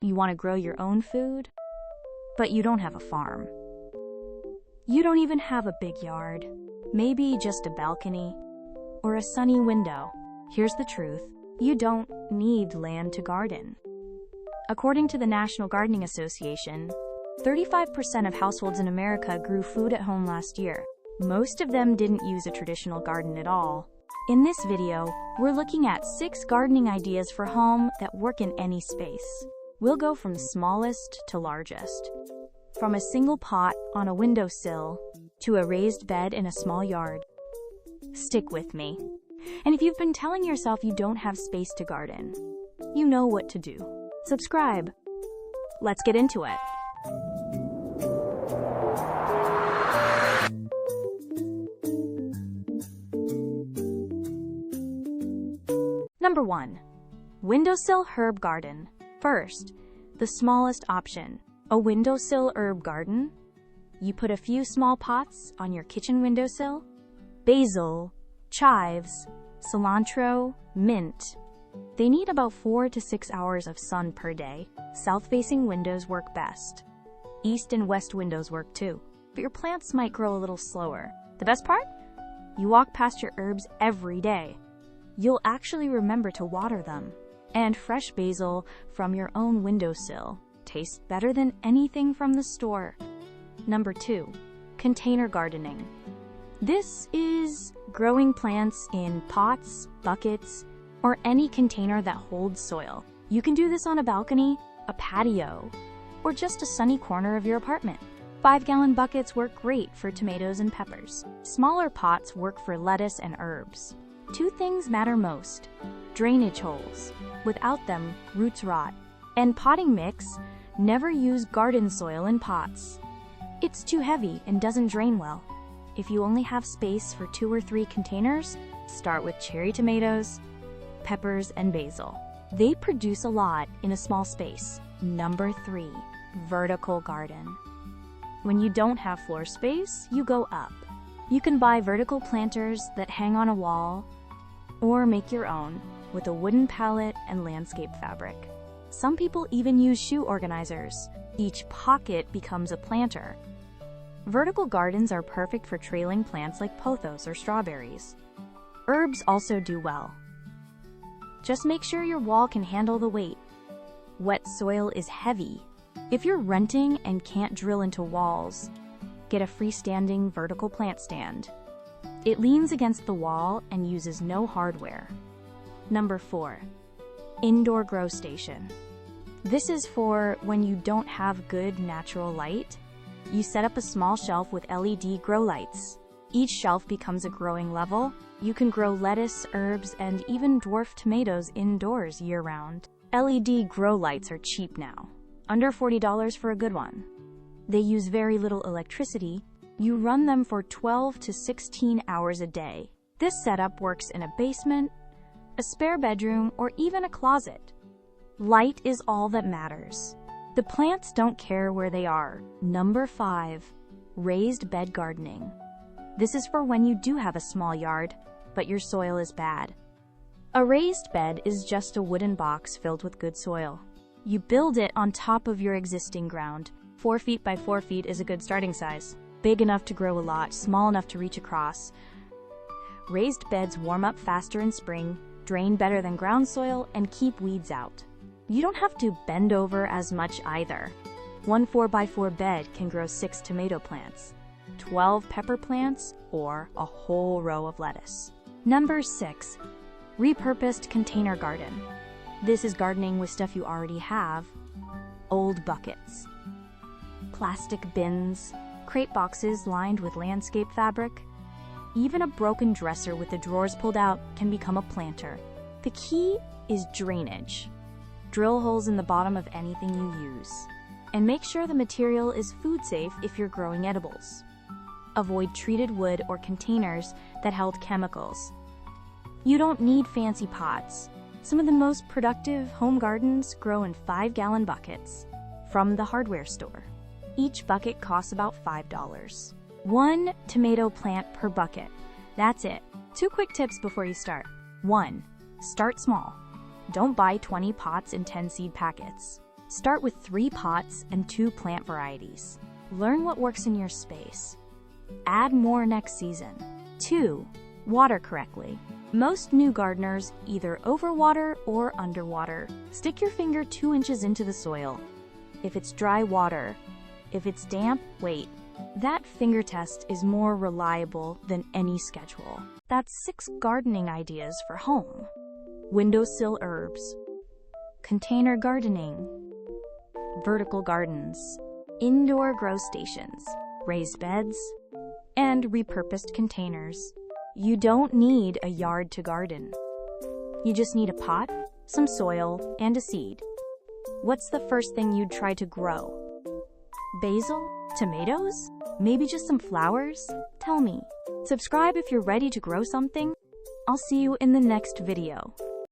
You want to grow your own food, but you don't have a farm. You don't even have a big yard, maybe just a balcony or a sunny window. Here's the truth. You don't need land to garden. According to the National Gardening Association, 35% of households in America grew food at home last year. Most of them didn't use a traditional garden at all. In this video, we're looking at 6 gardening ideas for home that work in any space. We'll go from smallest to largest. From a single pot on a windowsill to a raised bed in a small yard. Stick with me. And if you've been telling yourself you don't have space to garden, you know what to do. Subscribe. Let's get into it. Number 1. Windowsill Herb Garden. First, the smallest option, a windowsill herb garden. You put a few small pots on your kitchen windowsill. Basil, chives, cilantro, mint. They need about 4 to 6 hours of sun per day. South-facing windows work best. East and west windows work too, but your plants might grow a little slower. The best part? You walk past your herbs every day. You'll actually remember to water them. And fresh basil from your own windowsill tastes better than anything from the store. Number 2. Container gardening. This is growing plants in pots, buckets, or any container that holds soil. You can do this on a balcony, a patio, or just a sunny corner of your apartment. 5-gallon buckets work great for tomatoes and peppers. Smaller pots work for lettuce and herbs. 2 things matter most: drainage holes. Without them, roots rot. And potting mix. Never use garden soil in pots. It's too heavy and doesn't drain well. If you only have space for 2 or 3 containers, start with cherry tomatoes, peppers, and basil. They produce a lot in a small space. Number 3. Vertical garden. When you don't have floor space, you go up. You can buy vertical planters that hang on a wall, or make your own with a wooden pallet and landscape fabric. Some people even use shoe organizers. Each pocket becomes a planter. Vertical gardens are perfect for trailing plants like pothos or strawberries. Herbs also do well. Just make sure your wall can handle the weight. Wet soil is heavy. If you're renting and can't drill into walls, get a freestanding vertical plant stand. It leans against the wall and uses no hardware. Number 4. Indoor grow station. This is for when you don't have good natural light. You set up a small shelf with LED grow lights. Each shelf becomes a growing level. You can grow lettuce, herbs, and even dwarf tomatoes indoors year-round. LED grow lights are cheap now, under $40 for a good one. They use very little electricity. You run them for 12 to 16 hours a day. This setup works in a basement, a spare bedroom, or even a closet. Light is all that matters. The plants don't care where they are. Number 5. Raised bed gardening. This is for when you do have a small yard, but your soil is bad. A raised bed is just a wooden box filled with good soil. You build it on top of your existing ground. 4 feet by 4 feet is a good starting size. Big enough to grow a lot, small enough to reach across. Raised beds warm up faster in spring, drain better than ground soil, and keep weeds out. You don't have to bend over as much either. 1 4x4 bed can grow 6 tomato plants, 12 pepper plants, or a whole row of lettuce. Number 6. Repurposed container garden. This is gardening with stuff you already have. Old buckets, plastic bins, crate boxes lined with landscape fabric. Even a broken dresser with the drawers pulled out can become a planter. The key is drainage. Drill holes in the bottom of anything you use. And make sure the material is food safe if you're growing edibles. Avoid treated wood or containers that held chemicals. You don't need fancy pots. Some of the most productive home gardens grow in 5-gallon buckets from the hardware store. Each bucket costs about $5. 1 tomato plant per bucket. That's it. 2 quick tips before you start. 1. Start small. Don't buy 20 pots in 10 seed packets. Start with 3 pots and 2 plant varieties. Learn what works in your space. Add more next season. 2. Water correctly. Most new gardeners either overwater or underwater. Stick your finger 2 inches into the soil. If it's dry, water. If it's damp, wait. That finger test is more reliable than any schedule. That's 6 gardening ideas for home. Windowsill herbs. Container gardening. Vertical gardens. Indoor grow stations. Raised beds. And repurposed containers. You don't need a yard to garden. You just need a pot, some soil, and a seed. What's the first thing you'd try to grow? Basil? Tomatoes? Maybe just some flowers? Tell me. Subscribe if you're ready to grow something. I'll see you in the next video.